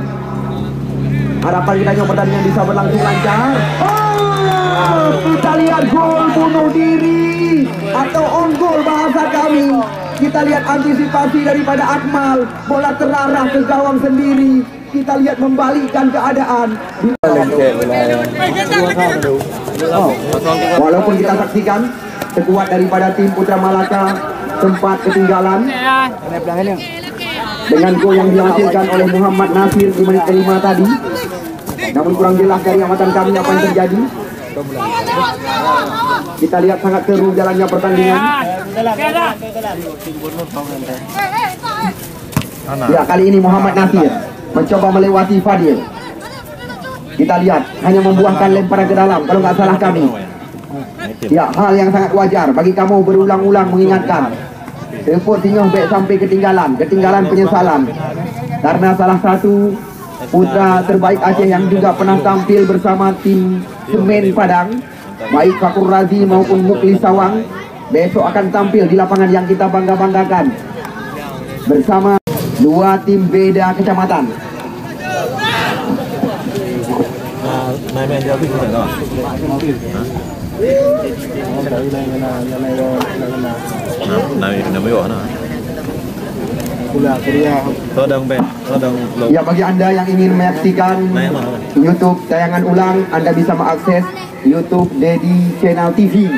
Harapan kita yang pertandingan bisa berlangsung lancar. Oh, kita lihat gol bunuh diri atau on goal bahasa kami. Kita lihat antisipasi daripada Akmal, bola terarah ke gawang sendiri. Kita lihat membalikkan keadaan. Walaupun kita saksikan sekuat daripada tim Putra Malaka sempat ketinggalan dengan gol yang dihasilkan oleh Muhammad Nasir di menit kelima tadi. Namun kurang jelas dari amatan kami apa yang terjadi. Kita lihat sangat seru jalannya pertandingan. Ya, kali ini Muhammad Nasir mencoba melewati Fadil. Kita lihat hanya membuahkan lemparan ke dalam kalau nggak salah kami. Ya, hal yang sangat wajar bagi kamu berulang-ulang mengingatkan. Sepertinya baik sampai ketinggalan penyesalan. Karena salah satu putra terbaik Aceh yang juga pernah tampil bersama tim Semen Padang, baik Fakur Razi maupun Mukli Sawang, besok akan tampil di lapangan yang kita bangga-banggakan bersama dua tim beda kecamatan. Ya, bagi Anda yang ingin menyaksikan YouTube tayangan ulang, Anda bisa mengakses YouTube Dedi Channel TV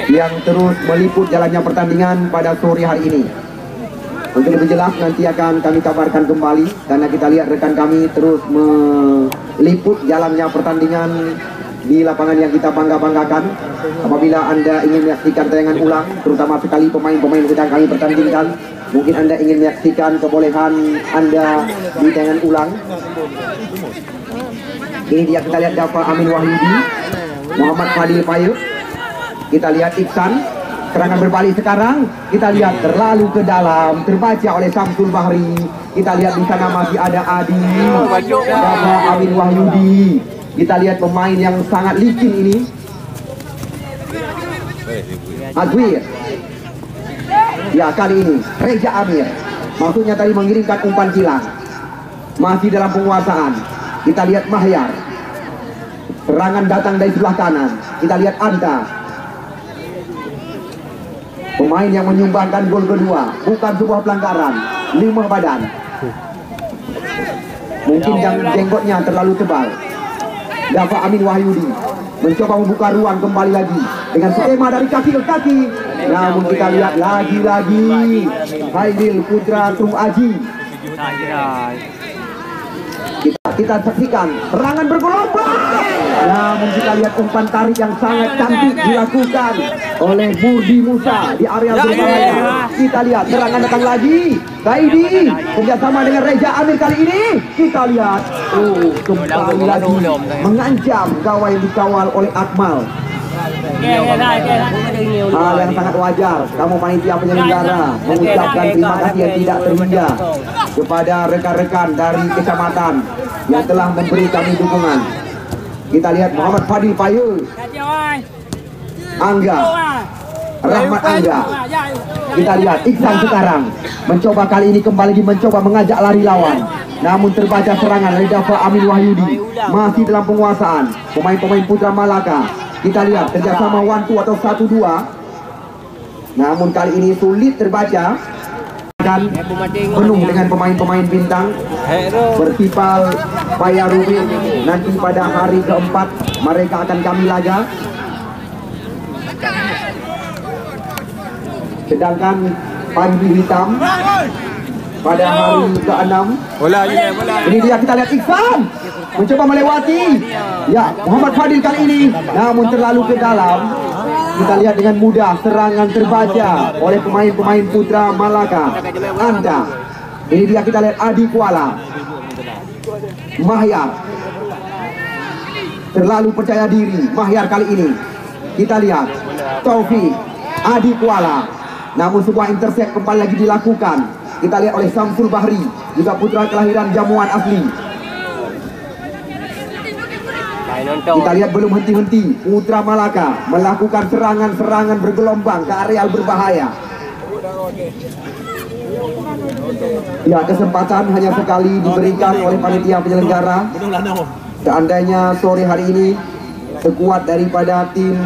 yang terus meliput jalannya pertandingan pada sore hari ini. Untuk lebih jelas nanti akan kami kabarkan kembali, karena kita lihat rekan kami terus meliput jalannya pertandingan di lapangan yang kita bangga-banggakan. Apabila Anda ingin menyaksikan tayangan ulang, terutama sekali pemain-pemain yang sedang kami pertandingkan, mungkin Anda ingin menyaksikan kebolehan Anda di tayangan ulang. Ini dia, kita lihat Dafa Amin Wahyudi, Muhammad Fadil Payuk. Kita lihat Iksan, serangan berbalik sekarang. Kita lihat terlalu ke dalam, terbaca oleh Samsul Bahri. Kita lihat di sana masih ada Adi, Dafa Amin Wahyudi. Kita lihat pemain yang sangat licin ini, Azwir. Ya, kali ini Reza Amir, maksudnya tadi mengirimkan umpan silang. Masih dalam penguasaan. Kita lihat Mahyar, serangan datang dari sebelah kanan. Kita lihat Anta, pemain yang menyumbangkan gol kedua. Bukan sebuah pelanggaran, 5 badan. Mungkin jenggotnya terlalu tebal. Dafa Amin Wahyudi mencoba membuka ruang kembali lagi dengan skema dari kaki ke kaki. Namun kita lihat lagi-lagi Khairil putra Kung Aji. Kita saksikan serangan bergelombang. Namun kita lihat umpan tarik yang sangat cantik dilakukan oleh Burdi Musa di area berbahaya. Kita lihat serangan datang lagi. Saidi kerjasama dengan Reza Amir kali ini. Kita lihat, kembali lagi mengancam gawang yang dikawal oleh Akmal. Hal yang sangat wajar, kamu panitia penyelenggara mengucapkan terima kasih yang tidak terhingga kepada rekan-rekan dari kecamatan yang telah memberi kami dukungan. Kita lihat Muhammad Fadil Payul, Angga, Rahmat Angga. Kita lihat Iksan sekarang mencoba kali ini kembali mencoba mengajak lari lawan. Namun terbaca serangan dari Dafa Amin Wahyudi. Masih dalam penguasaan pemain-pemain Putra Malaka. Kita lihat kerjasama 1-2 atau 1-2. Namun kali ini sulit terbaca. Dan penuh dengan pemain-pemain bintang Persipal Payarubin. Nanti pada hari keempat mereka akan kami laga. Sedangkan Panji Hitam pada hari ke-6. Ini dia, kita lihat Iksan mencoba melewati. Ya, Muhammad Fadil kali ini, namun terlalu ke dalam. Kita lihat dengan mudah serangan terbaca oleh pemain-pemain Putra Malaka. Anda, ini dia, kita lihat Adi Kuala, Mahyar, terlalu percaya diri Mahyar kali ini. Kita lihat Taufik, Adi Kuala, Namun sebuah intercept kembali lagi dilakukan. Kita lihat oleh Samsul Bahri, juga putra kelahiran Jamuan asli. Kita lihat belum henti-henti, Putra Malaka melakukan serangan-serangan bergelombang ke areal berbahaya. Ya, kesempatan hanya sekali diberikan oleh panitia penyelenggara. Seandainya sore hari ini sekuat daripada tim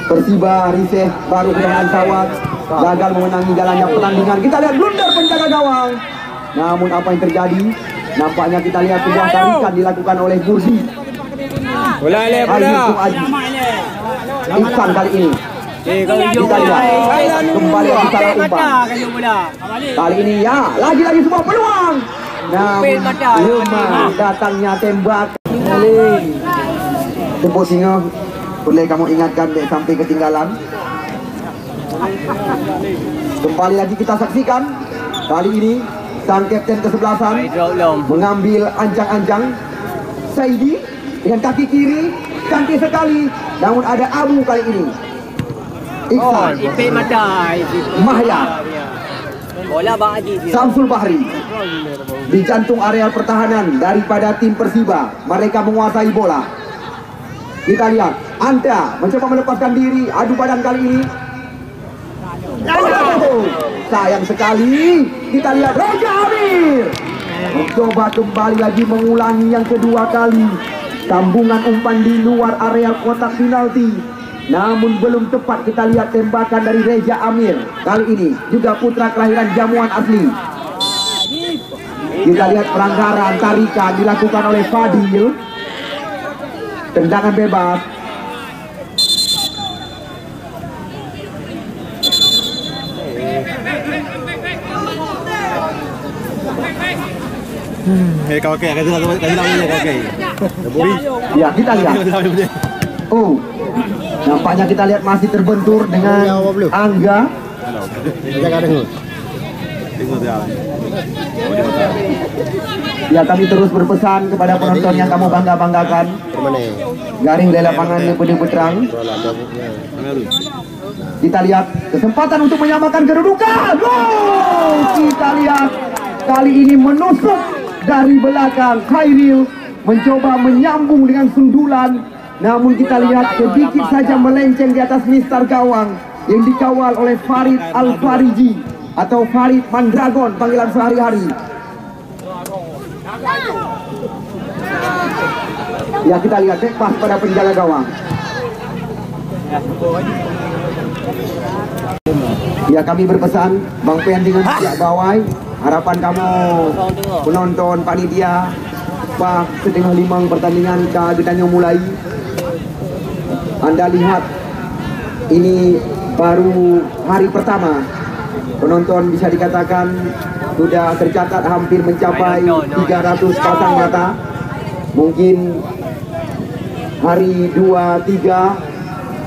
Persiba Riseh baru kehilangan Sawat, gagal memenangi jalannya pertandingan. Kita lihat blunder penjaga gawang. Namun apa yang terjadi? Nampaknya kita lihat sebuah tarikan dilakukan oleh Burdi. Bola le bola. Iksan kali ini. Kita lihat kembali lagi salah umpan. Kali ini ya, lagi-lagi sebuah peluang. Namun lemah datangnya tembak. Tepuk singa. Boleh kamu ingatkan dek sampai ketinggalan. Kembali lagi kita saksikan. Kali ini sang kapten kesebelasan mengambil ancang-ancang. Saidi dengan kaki kiri, cantik sekali. Namun ada Abu kali ini. Iksan, Mahya, bola bagi Samsul Bahri di jantung areal pertahanan daripada tim Persiba. Mereka menguasai bola. Kita lihat Anta mencoba melepaskan diri. Adu badan kali ini. Oh, sayang sekali. Kita lihat Reja Amir mencoba kembali lagi mengulangi yang kedua kali. Sambungan umpan di luar areal kotak penalti, namun belum tepat. Kita lihat tembakan dari Reja Amir. Kali ini juga putra kelahiran Jamuan asli. Kita lihat pelanggaran tarikan dilakukan oleh Fadil. Tendangan bebas. Kau okey, kasih lagu ni okey. Ya, kita lihat. Oh, nampaknya kita lihat masih terbentur dengan Angga. Jangan dengar. Tengok dia. Ya, kami terus berpesan kepada penonton yang kamu bangga-banggakan. Garing dari lapangan Pedi Putrang. Kita lihat kesempatan untuk menyamakan kedudukan. Gol! Kita lihat kali ini menusuk dari belakang. Khairil mencoba menyambung dengan sundulan. Namun kita lihat sedikit saja melenceng di atas mistar gawang yang dikawal oleh Farid Al-Fariji atau Farid Mandragon panggilan sehari-hari. Ya, kita lihat pas pada penjaga gawang. Ya, kami berpesan Bang Pen dengan pihak bawah, harapan kamu penonton panitia pas 4:30 pertandingan keagetannya mulai. Anda lihat ini baru hari pertama. Penonton bisa dikatakan sudah tercatat hampir mencapai 300 pasang mata. Mungkin hari 2-3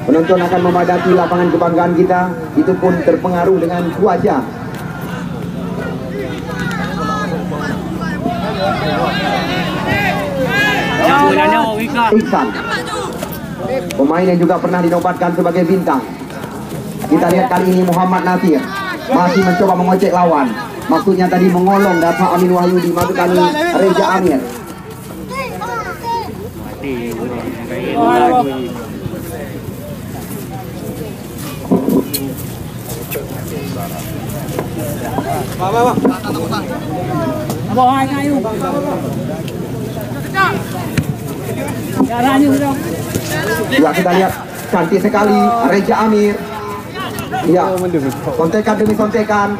penonton akan memadati lapangan kebanggaan kita. Itu pun terpengaruh dengan cuaca. Iksan, pemain yang juga pernah dinobatkan sebagai bintang. Kita lihat kali ini Muhammad Nasir masih mencoba mengocek lawan. Maksudnya tadi mengolong Dafa Amin Wahyudi, maksud kami Reja Amir. Ya, kita lihat cantik sekali Reja Amir. Ya, kontekan demi kontekan.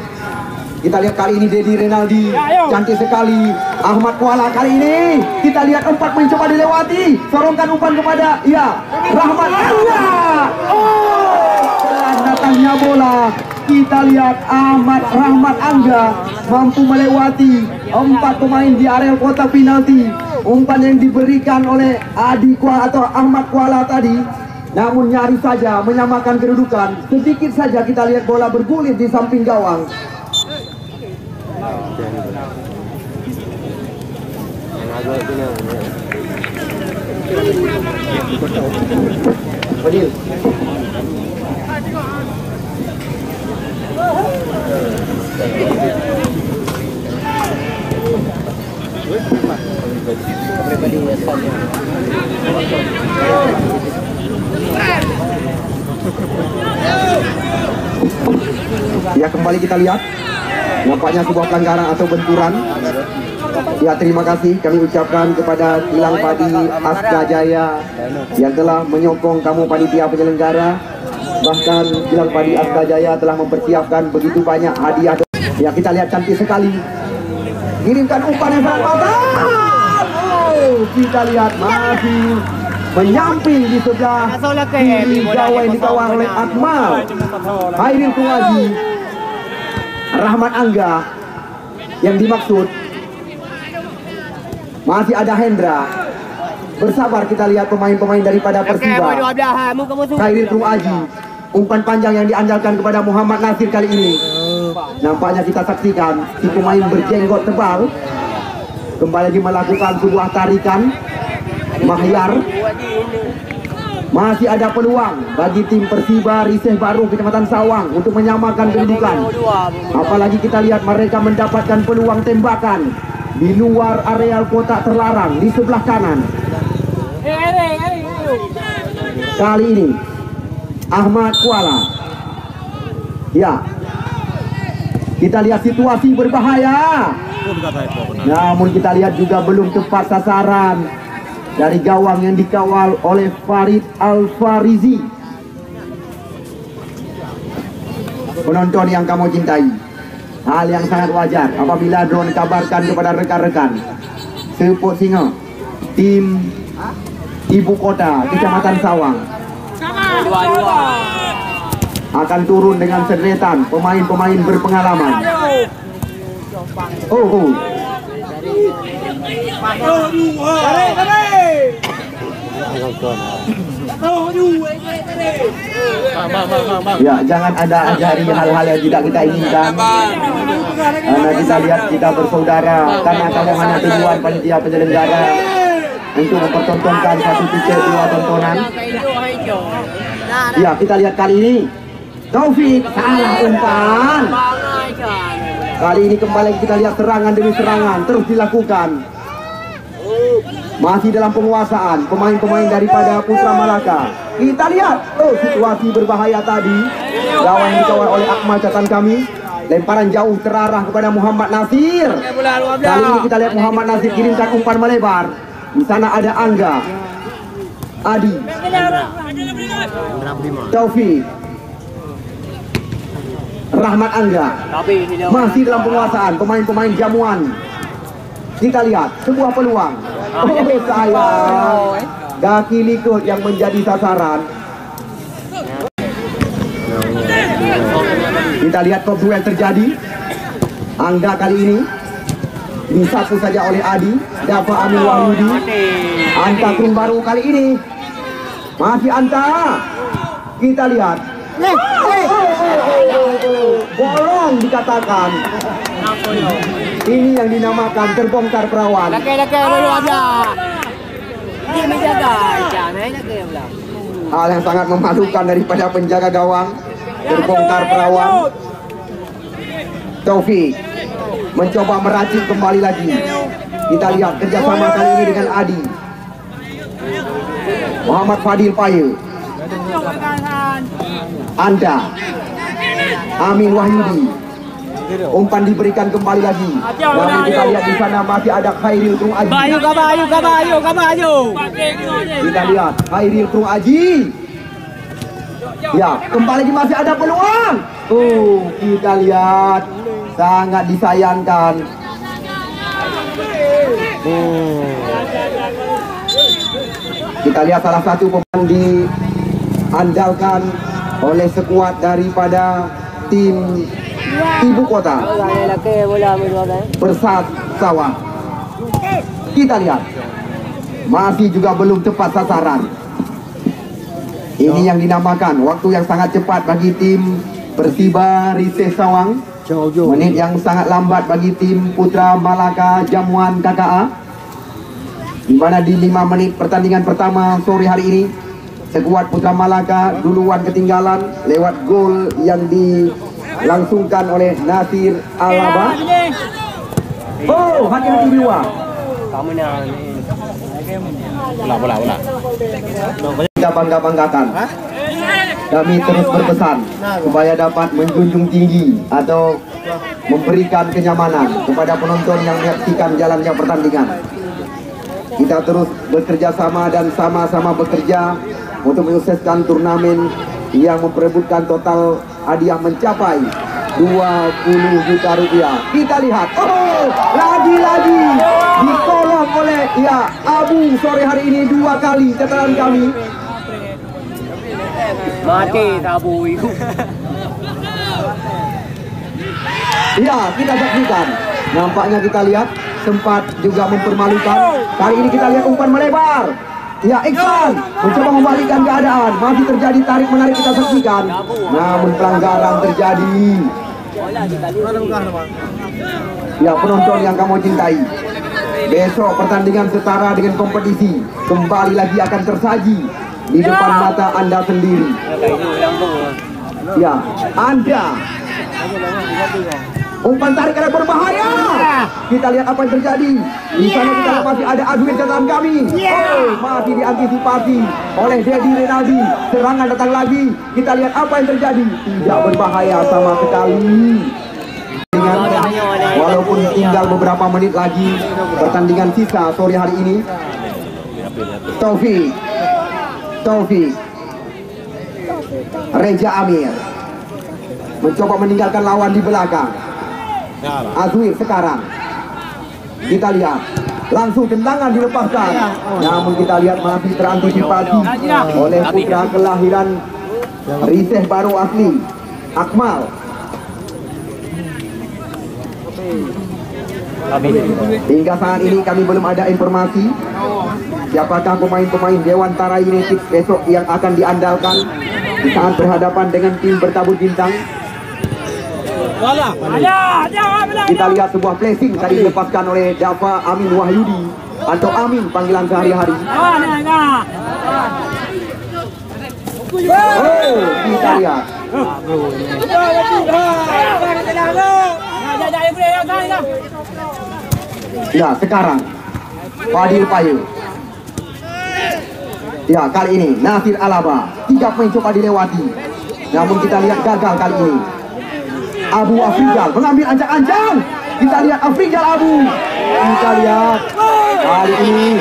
Kita lihat kali ini Dedi Renaldi, cantik sekali. Ahmad Kuala kali ini. Kita lihat 4 mencoba dilewati. Sorongkan umpan kepada Rahmat Angga. Oh, setelah datangnya bola, kita lihat Rahmat Angga mampu melewati 4 pemain di area kotak penalti. Umpan yang diberikan oleh Ahmad Kuala tadi, namun nyaris saja menyamakan kedudukan. Sedikit saja kita lihat bola bergulir di samping gawang. Fadil. Ya, kembali kita lihat nampaknya sebuah pelanggaran atau benturan. Ya, terima kasih kami ucapkan kepada Kilang Padi Aska Jaya yang telah menyokong kamu panitia penyelenggara. Bahkan Kilang Padi Aska Jaya telah mempersiapkan begitu banyak hadiah. Ya, kita lihat cantik sekali. Kirimkan umpan yang sangat patah. Oh, kita lihat masih menyamping di sebelah kiri gawang yang dikawal oleh Akmal, Hairil Tuaji, Rahmat Angga. Yang dimaksud masih ada Hendra. Bersabar, kita lihat pemain-pemain daripada Persiba. Hairil Tuaji, umpan panjang yang diandalkan kepada Muhammad Nasir kali ini. Nampaknya kita saksikan si pemain berjenggot tebal kembali lagi melakukan sebuah tarikan. Mahyar, masih ada peluang bagi tim Persiba Riseh Baru Kecamatan Sawang untuk menyamakan kedudukan. Apalagi kita lihat mereka mendapatkan peluang tembakan di luar areal kotak terlarang di sebelah kanan. Kali ini Ahmad Kuala. Ya, kita lihat situasi berbahaya. Namun kita lihat juga belum tepat sasaran dari gawang yang dikawal oleh Farid Al-Farizi. Penonton yang kamu cintai, hal yang sangat wajar apabila drone kabarkan kepada rekan-rekan Sepot Singa, tim ibu kota Kecamatan Sawang akan turun dengan sederetan pemain-pemain berpengalaman. Ya, jangan ada ajari hal-hal yang tidak kita inginkan. Karena kita lihat kita bersaudara, karena kamu hanya tujuan panitia penyelenggara untuk mempertontonkan satu tiket dua tontonan. Ya, kita lihat kali ini Taufik salah umpan. Kali ini kembali kita lihat serangan demi serangan terus dilakukan. Masih dalam penguasaan pemain-pemain daripada Putra Malaka. Kita lihat situasi berbahaya tadi. Gawang yang dikawal oleh Akmal catatan kami. Lemparan jauh terarah kepada Muhammad Nasir. Kali ini kita lihat Muhammad Nasir kirimkan umpan melebar. Di sana ada Angga, Adi, Taufik, Rahmat Angga. Masih dalam penguasaan pemain-pemain jamuan. Kita lihat sebuah peluang. Sayang, kaki Likut yang menjadi sasaran. Kita lihat top duel terjadi. Angga kali ini disapu saja oleh Adi. Dapat Amin Wahyudi. Anta Krum Baru kali ini masih Anta. Kita lihat bolong dikatakan. Ini yang dinamakan terbongkar perawan. Hal yang sangat memalukan daripada penjaga gawang. Terbongkar perawan. Taufik mencoba meracik kembali lagi. Kita lihat kerjasama kali ini dengan Adi. Muhammad Fadil Payu, Anda, Amin Wahyudi. Umpan diberikan kembali lagi. Namun kita lihat di sana masih ada Khairil Krung Aji. Kita lihat Khairil Krung Aji. Ya, kembali lagi masih ada peluang. Kita lihat sangat disayangkan. Kita lihat salah satu pemain diandalkan oleh skuad daripada tim ibu kota Persat Sawang. Kita lihat masih juga belum tepat sasaran. Ini yang dinamakan waktu yang sangat cepat bagi tim Persiba Riseh Sawang. Menit yang sangat lambat bagi tim Putra Malaka Jamuan KKA. Di mana di 5 menit pertandingan pertama sore hari ini, skuad Putra Malaka duluan ketinggalan lewat gol yang langsungkan oleh Nasir Alaba. Oh, hati-hati dua. Kamu nak. Bola. Kita bangga-banggakan. Kami terus berpesan supaya dapat menjunjung tinggi atau memberikan kenyamanan kepada penonton yang menyaksikan jalannya pertandingan. Kita terus bekerja sama dan sama-sama bekerja untuk menyukseskan turnamen yang memperebutkan total hadiah mencapai 20 juta rupiah. Kita lihat, oh, lagi-lagi ditolong oleh Abu sore hari ini 2 kali catatan kami. Mati Abu itu. Ya, kita saksikan. Nampaknya kita lihat sempat juga mempermalukan. Kali ini kita lihat umpan melebar. Ya, Iksan mencoba membalikkan keadaan. Masih terjadi tarik menarik, kita saksikan. Namun pelanggaran terjadi. Ya, penonton yang kamu cintai, besok pertandingan setara dengan kompetisi kembali lagi akan tersaji di depan mata Anda sendiri. Ya, Anda umpan tarik ada berbahaya. Kita lihat apa yang terjadi. Di sana kita masih ada Adwin catatan kami. Oh, masih diantisipasi oleh Dedi Renaldi. Serangan datang lagi. Kita lihat apa yang terjadi. Tidak berbahaya sama sekali. Walaupun tinggal beberapa menit lagi pertandingan sisa sore hari ini. Taufik Reja Amir mencoba meninggalkan lawan di belakang. Azwir sekarang kita lihat langsung tendangan dilepaskan, namun kita lihat masih terantisipasi oleh putra kelahiran Riseh baru asli Akmal. Hingga saat ini kami belum ada informasi siapakah pemain-pemain Dewantara United besok yang akan diandalkan di saat berhadapan dengan tim bertabur bintang. Kita lihat sebuah placing tadi dilepaskan oleh Dava Amin Wahyudi atau Amin panggilan sehari-hari. Oh, kita lihat. Ya, sekarang Fadil Payu. Ya, kali ini Nasir Alaba 3 pemain coba dilewati, namun kita lihat gagal kali ini. Abu Afrigal mengambil ancang-ancang. Kita lihat Afrigal Abu. Kita lihat kali ini.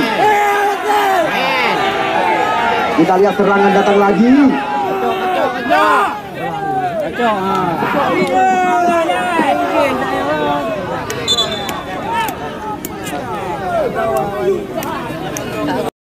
Kita lihat serangan datang lagi.